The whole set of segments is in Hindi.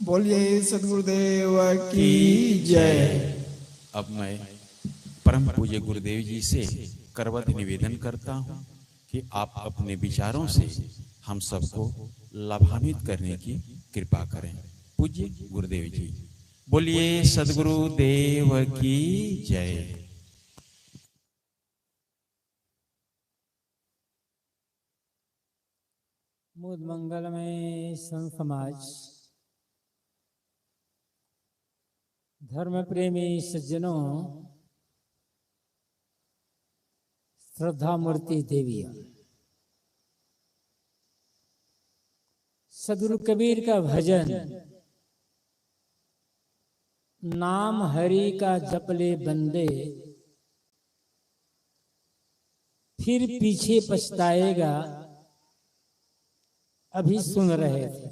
बोलिए सदगुरुदेव की जय। अब मैं परम पूज्य गुरुदेव जी से करवत निवेदन करता हूँ कि आप अपने विचारों से हम सबको लाभान्वित करने की कृपा करें। पूज्य गुरुदेव जी, बोलिए सदगुरुदेव की जय। मुद मंगल में संत समाज, धर्म प्रेमी सज्जनों, श्रद्धा मूर्ति देवियों, सदगुरु कबीर का भजन नाम हरि का जपले बंदे, फिर पीछे पछताएगा, अभी सुन रहे थे।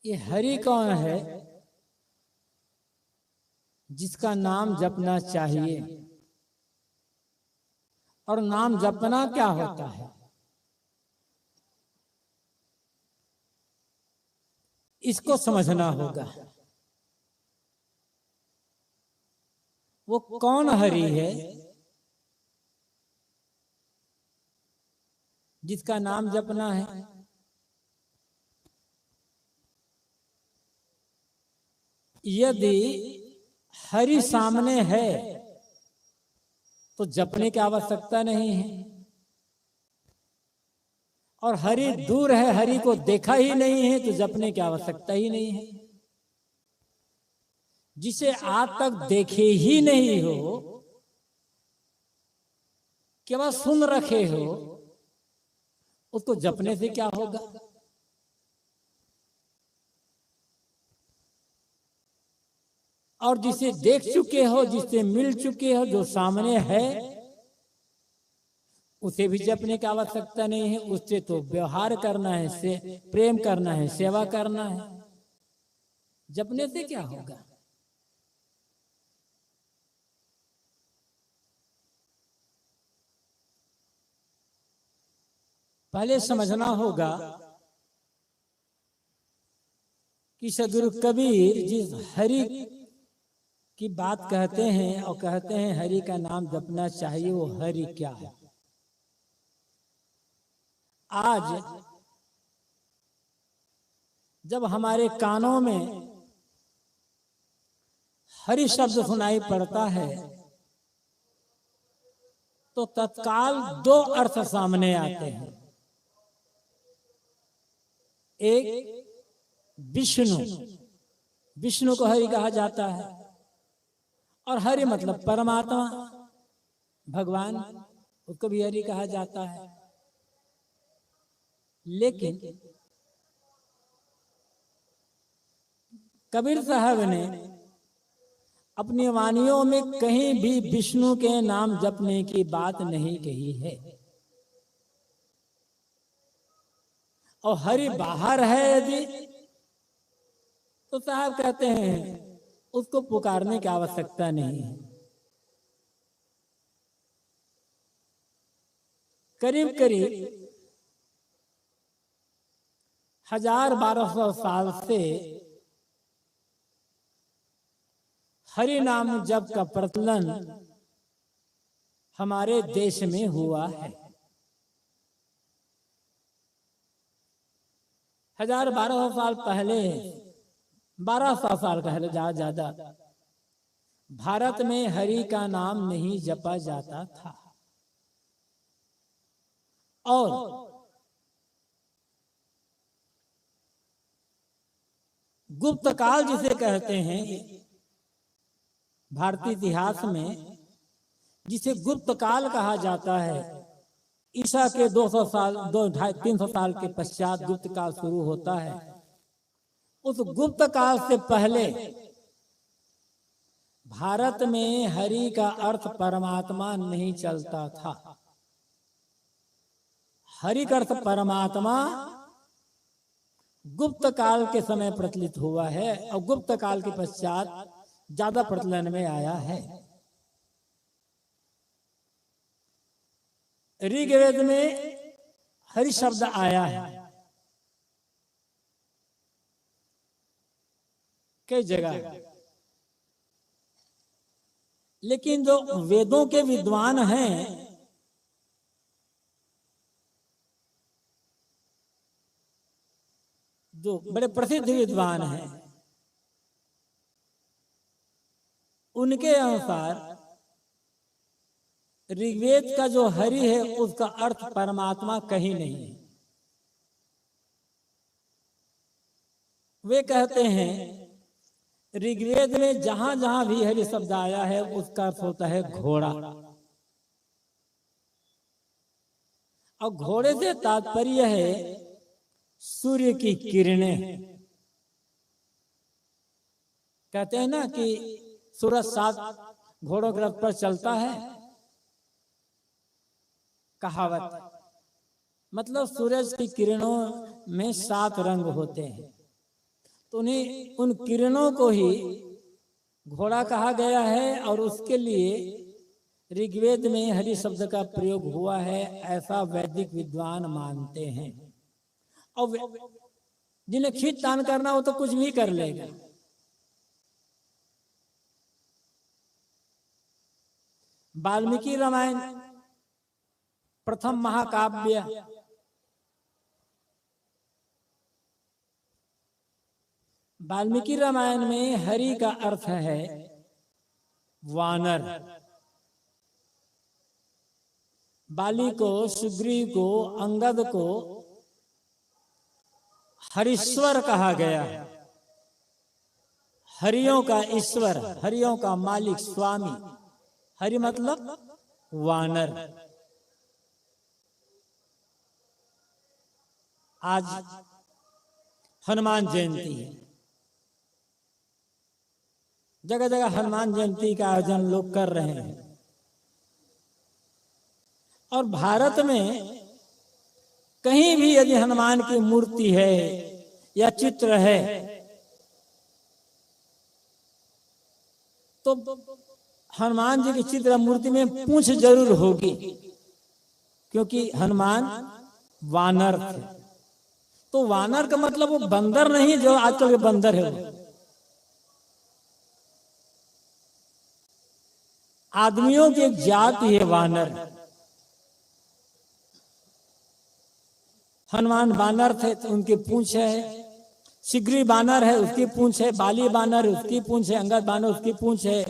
ये हरि कौन है जिसका नाम जपना चाहिए, और नाम जपना क्या होता है, इसको समझना होगा। वो कौन हरि है जिसका नाम जपना है। यदि हरि सामने है तो जपने की आवश्यकता नहीं है, और हरि दूर है, हरि को देखा ही नहीं है तो जपने की आवश्यकता ही नहीं है। जिसे आज तक देखे ही नहीं हो, केवल सुन रखे हो, उसको जपने से क्या होगा। और जिसे देख चुके हो, जिससे मिल चुके हो, जो सामने है, उसे भी जपने की आवश्यकता नहीं है। उससे तो व्यवहार करना है, से प्रेम करना है, सेवा करना है। जपने से क्या होगा। पहले समझना होगा कि सदगुरु कबीर जिस हरि की बात कहते हैं और कहते हैं हरि का नाम जपना चाहिए, वो हरि क्या है। आज जब हमारे कानों में हरि शब्द सुनाई पड़ता है तो तत्काल दो अर्थ सामने आते हैं। एक विष्णु, विष्णु को हरि कहा जाता है, और हरि मतलब परमात्मा, भगवान, उसको भी हरि कहा जाता है। लेकिन कबीर साहब ने अपनी वाणियों में कहीं भी विष्णु के नाम जपने की बात नहीं कही है। और हरि बाहर है यदि, तो साहब कहते हैं उसको पुकारने की आवश्यकता नहीं है। करीब करीब 1000-1200 साल से हरि नाम जप का प्रचलन हमारे देश में हुआ है। 1000-1200 साल पहले, 1200 साल पहले ज्यादा भारत में हरि का नाम नहीं जपा जाता था। और गुप्त काल जिसे कहते हैं, भारतीय इतिहास में जिसे गुप्त काल कहा जाता है, ईसा के 200 साल, 200-300 साल के पश्चात गुप्त काल शुरू होता है। उस गुप्त काल से पहले भारत में हरि का अर्थ परमात्मा नहीं चलता था। हरि का अर्थ परमात्मा गुप्त काल के समय प्रचलित हुआ है, और गुप्त काल के पश्चात ज्यादा प्रचलन में आया है। ऋग्वेद में हरि शब्द आया है, कई जगह। लेकिन जो वेदों के विद्वान हैं, जो बड़े प्रसिद्ध विद्वान हैं, उनके अनुसार ऋग्वेद का जो हरि है उसका अर्थ परमात्मा कहीं नहीं है। वे कहते हैं ऋग्वेद में जहां जहां भी हरि शब्द आया है उसका अर्थ होता है घोड़ा, और घोड़े से तात्पर्य है सूर्य की किरणें। कहते हैं ना कि सूरज 7 घोड़ों के रथ पर चलता है, कहावत। मतलब सूरज की किरणों में 7 रंग होते हैं, तो उन्हें उन किरणों को ही घोड़ा कहा गया है, और उसके लिए ऋग्वेद में हरि शब्द का प्रयोग हुआ है, ऐसा वैदिक विद्वान मानते हैं। और जिन्हें खींच तान करना हो तो कुछ भी कर लेगा। वाल्मीकि रामायण प्रथम महाकाव्य, वाल्मीकि रामायण में हरि का अर्थ है वानर। बाली को, सुग्रीव को, अंगद को हरीश्वर कहा गया। हरियों का ईश्वर, हरियों का मालिक, स्वामी। हरि मतलब वानर। आज हनुमान जयंती है, जगह जगह हनुमान जयंती का आयोजन लोग कर रहे हैं। और भारत में कहीं भी यदि हनुमान की मूर्ति है या चित्र है तो हनुमान जी की चित्र मूर्ति में पूंछ जरूर होगी, क्योंकि हनुमान वानर थे। तो वानर का मतलब वो बंदर नहीं जो आजकल के बंदर है, वो आदमियों की एक जाति है वानर। हनुमान बानर थे तो उनकी पूंछ है, शिग्री बानर है उसकी पूंछ है, बाली बानर उसकी पूंछ है, अंगद बानर उसकी पूंछ है।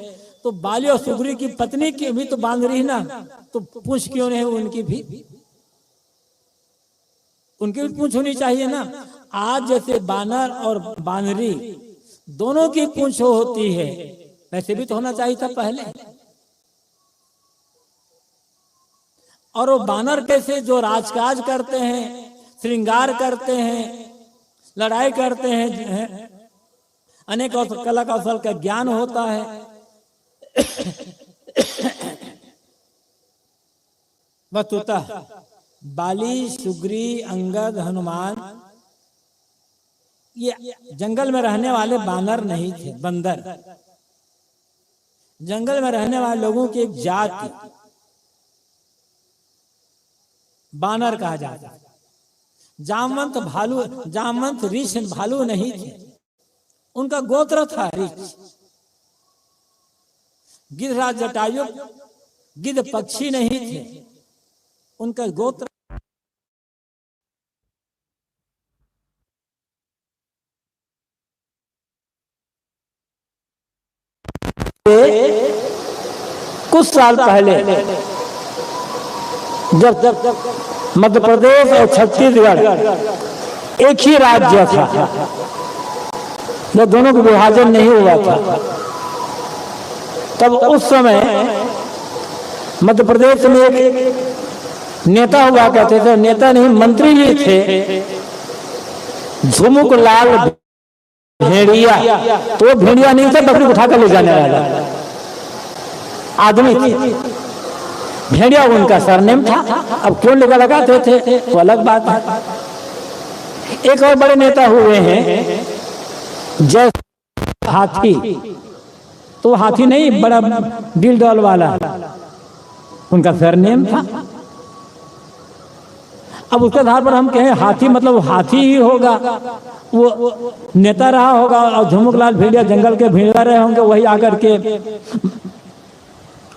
तो बाली और सुग्री की पत्नी की भी तो बांदरी ना, तो पूंछ क्यों नहीं? उनकी भी पूंछ होनी चाहिए ना। आज जैसे बानर और बानरी दोनों की पूंछ होती है, वैसे भी तो होना चाहिए था पहले। और वो बानर कैसे? जो राजकाज करते हैं, श्रृंगार करते हैं, लड़ाई करते हैं, अनेक कला कौशल का ज्ञान होता है। वस्तुतः बाली, सुग्री, अंगद, हनुमान ये जंगल में रहने वाले बानर नहीं थे, बंदर। जंगल में रहने वाले लोगों की एक जाति बानर कहा जाता है। जामवंत भालू, जामवंत ऋष भालू नहीं थे, उनका गोत्र था ऋष। गिद्धराज जटायु गिद्ध पक्षी नहीं थे, उनका गोत्र कुछ साल पहले जब मध्य प्रदेश और छत्तीसगढ़ एक ही राज्य था, जब दोनों का विभाजन नहीं हुआ था, तब उस समय मध्य प्रदेश में एक नेता हुआ करते थे, नेता नहीं मंत्री भी थे, झुमुक लाल भेड़िया। तो भेड़िया नहीं थे, बकरी उठाकर ले जाने वाला आदमी थे। भेड़िया उनका सरनेम था। अब क्यों लगाते थे वो अलग बात है। एक और बड़े नेता हुए हैं जय हाथी, तो हाथी नहीं, बड़ा दिल डॉल वाला, उनका सरनेम था। अब उसके आधार पर हम कहें हाथी मतलब हाथी ही होगा, वो नेता रहा होगा और झुमुकलाल भेड़िया जंगल के भेड़िया रहे होंगे, वही आकर के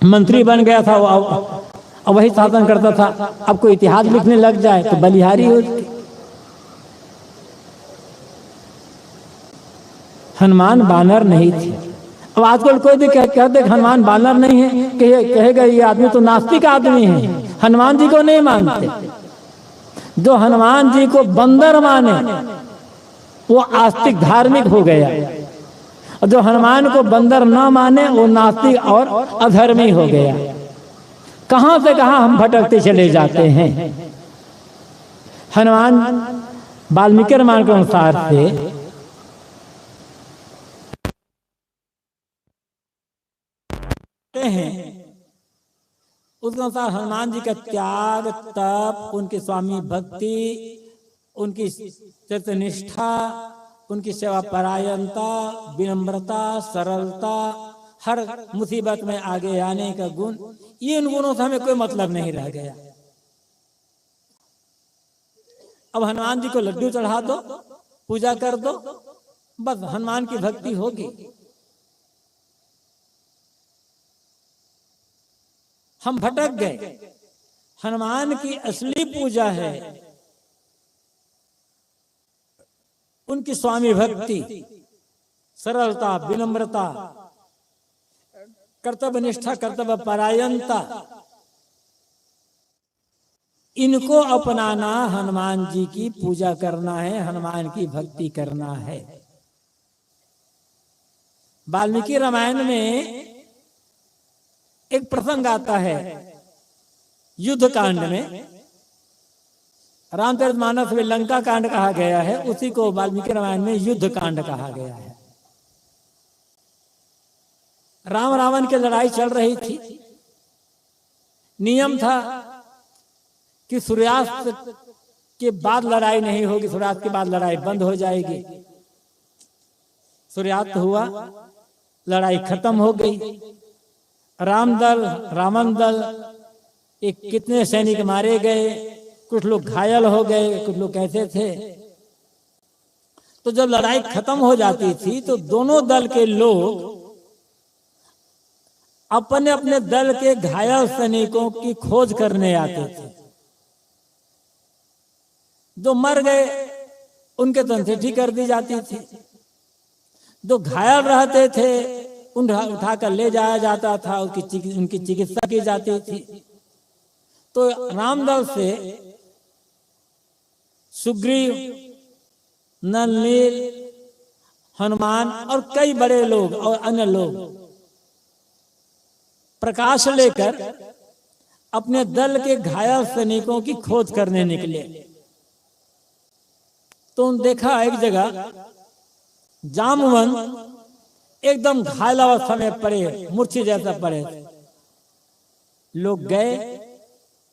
मंत्री बन गया था और वही शासन करता था। अब कोई इतिहास लिखने लग जाए तो बलिहारी हो। हनुमान बानर नहीं थे। अब आजकल कोई भी कहते हनुमान बानर नहीं है, कहेगा ये आदमी तो नास्तिक आदमी है, हनुमान जी को नहीं मानते। जो हनुमान जी को बंदर माने वो आस्तिक धार्मिक हो गया, और जो हनुमान को बंदर न माने वो नास्तिक और अधर्मी हो गया। कहां से कहां हम भटकते चले जाते हैं। हनुमान वाल्मीकि रामायण के अनुसार से हैं, उसके अनुसार हनुमान जी का त्याग, तप, उनकी स्वामी भक्ति, उनकी चरित्रनिष्ठा, उनकी सेवा परायणता, विनम्रता, सरलता, हर मुसीबत में आगे आने का गुण, ये इन गुणों से हमें कोई मतलब नहीं रह गया। अब हनुमान जी को लड्डू चढ़ा दो, पूजा कर दो, बस हनुमान की भक्ति होगी। हम भटक गए। हनुमान की असली पूजा है उनकी स्वामी भक्ति, सरलता, विनम्रता, कर्तव्य निष्ठा, कर्तव्य परायणता, इनको अपनाना, हनुमान जी की पूजा करना है, हनुमान की भक्ति करना है। वाल्मीकि रामायण में एक प्रसंग आता है युद्ध कांड में, रामचरितमानस में लंका कांड कहा गया है, उसी को वाल्मीकि रामायण में युद्ध कांड कहा गया है। राम रावण की लड़ाई चल रही थी। नियम था कि सूर्यास्त के बाद लड़ाई नहीं होगी, सूर्यास्त के बाद लड़ाई बंद हो जाएगी। सूर्यास्त हुआ, लड़ाई खत्म हो गई। राम दल, रावण दल, एक कितने सैनिक मारे गए, कुछ लोग घायल हो गए, कुछ लोग कैसे थे। तो जब लड़ाई खत्म हो जाती थी तो दोनों दल के लोग अपने अपने दल के घायल सैनिकों की खोज करने आते थे। जो मर गए उनके तो अंत्येष्टि कर दी जाती थी, जो घायल रहते थे उठाकर ले जाया जाता था, उनकी चिकित्सा की जाती थी। तो रामदल से सुग्रीव, नल, नील, हनुमान और कई बड़े लोग और अन्य लोग प्रकाश लेकर अपने दल के घायल सैनिकों की खोज करने निकले। तो देखा एक जगह जामवन एकदम घायल अवस्था में पड़े, मूर्छित जैसा पड़े। लोग गए,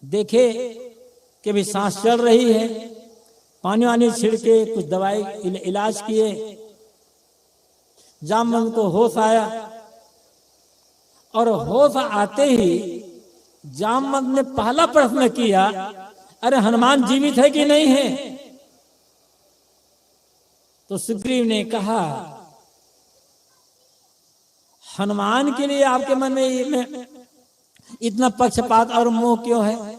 देखे कि भी सांस चल रही है, पानी वानी छिड़के, कुछ दवाई इलाज किए। जामवंत को होश आया और होश आते ही जामवंत ने पहला प्रश्न किया, अरे हनुमान जीवित है कि नहीं है? तो सुग्रीव ने कहा, हनुमान के लिए आपके मन में इतना पक्षपात और मोह क्यों है?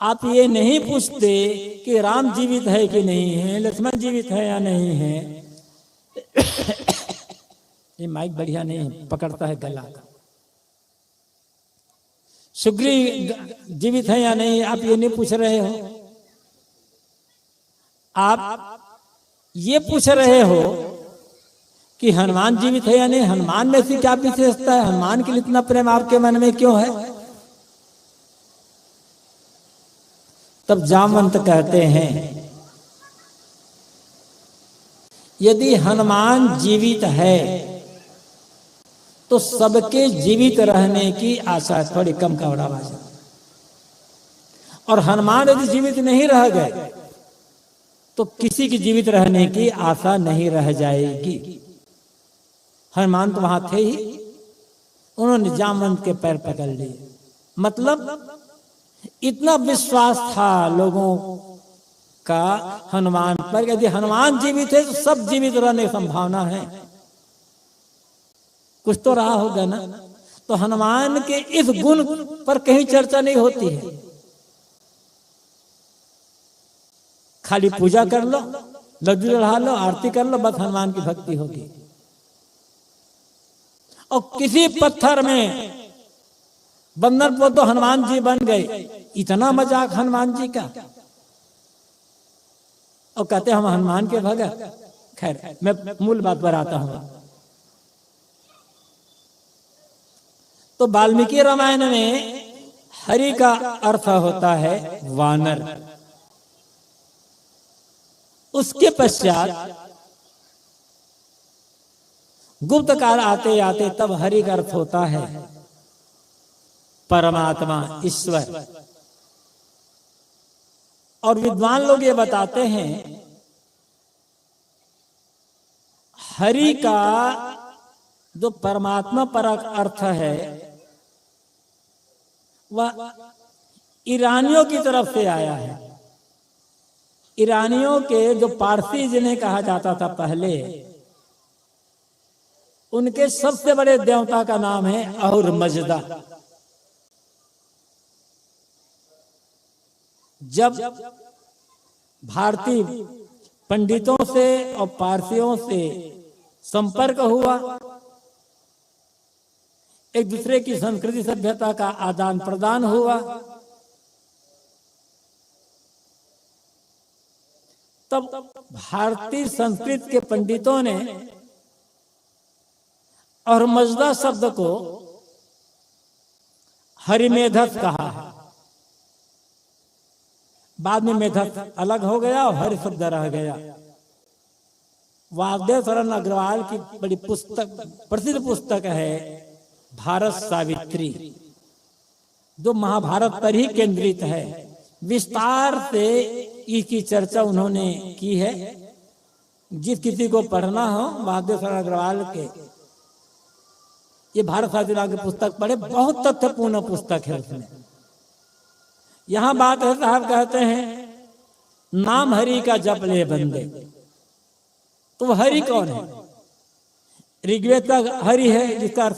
आप ये नहीं पूछते कि राम जीवित है कि नहीं है, लक्ष्मण जीवित है या नहीं है। ये माइक बढ़िया नहीं है, पकड़ता है गला का। सुग्रीव जीवित है या नहीं, आप ये नहीं पूछ रहे हो। आप ये पूछ रहे हो कि हनुमान जीवित है या नहीं। हनुमान में से क्या विशेषता है? हनुमान के लिए इतना प्रेम आपके मन में क्यों है? तब जामवंत कहते हैं, यदि हनुमान जीवित है तो सबके जीवित रहने की आशा थोड़ी कम का आवाज। और हनुमान यदि जीवित नहीं रह गए तो किसी की जीवित रहने की आशा नहीं रह जाएगी। हनुमान तो वहां थे ही, उन्होंने जामवंत के पैर पकड़ लिए। मतलब इतना विश्वास था लोगों का हनुमान पर, यदि हनुमान जीवित है तो सब जीवित रहने की संभावना है, कुछ तो रहा होगा ना। तो हनुमान के इस गुण पर कहीं चर्चा नहीं होती है। खाली पूजा कर लो, लड्डू चढ़ा लो, आरती कर लो, बस हनुमान की भक्ति होगी। और किसी पत्थर में बंदर को तो हनुमान जी बन गए, इतना मजाक हनुमान जी का, और कहते हम हनुमान के भगत। खैर मैं मूल बात पर आता हूं। तो वाल्मीकि रामायण में हरि का अर्थ होता है वानर। उसके पश्चात गुप्त काल आते आते तब हरि का अर्थ होता है परमात्मा, ईश्वर। और विद्वान लोग ये बताते हैं हरि का जो परमात्मा परक अर्थ है वह ईरानियों की तरफ से आया है। ईरानियों के जो पारसी जिन्हें कहा जाता था पहले, उनके सबसे बड़े देवता का नाम है अहुर मजदा। जब भारतीय पंडितों से और पारसियों से संपर्क हुआ, एक दूसरे की संस्कृति सभ्यता का आदान प्रदान हुआ, तब भारतीय संस्कृत के पंडितों ने और मजदा शब्द को हरिमेधस कहा। बाद में मेधस अलग हो गया और हरि शब्द रह गया। वासुदेव शरण अग्रवाल की बड़ी पुस्तक, प्रसिद्ध पुस्तक है भारत सावित्री, जो महाभारत पर ही केंद्रित है। विस्तार से इसकी चर्चा उन्होंने की है। जिस किसी को पढ़ना हो वासुदेव शरण अग्रवाल के ये भारत सावित्री की पुस्तक पढ़े, बहुत तथ्यपूर्ण पुस्तक है उसमें। यहां बात है, साहब कहते हैं नाम हरि का जप ले बंदे, तो हरि कौन है? ऋग्वेद का हरि है जिसका अर्थ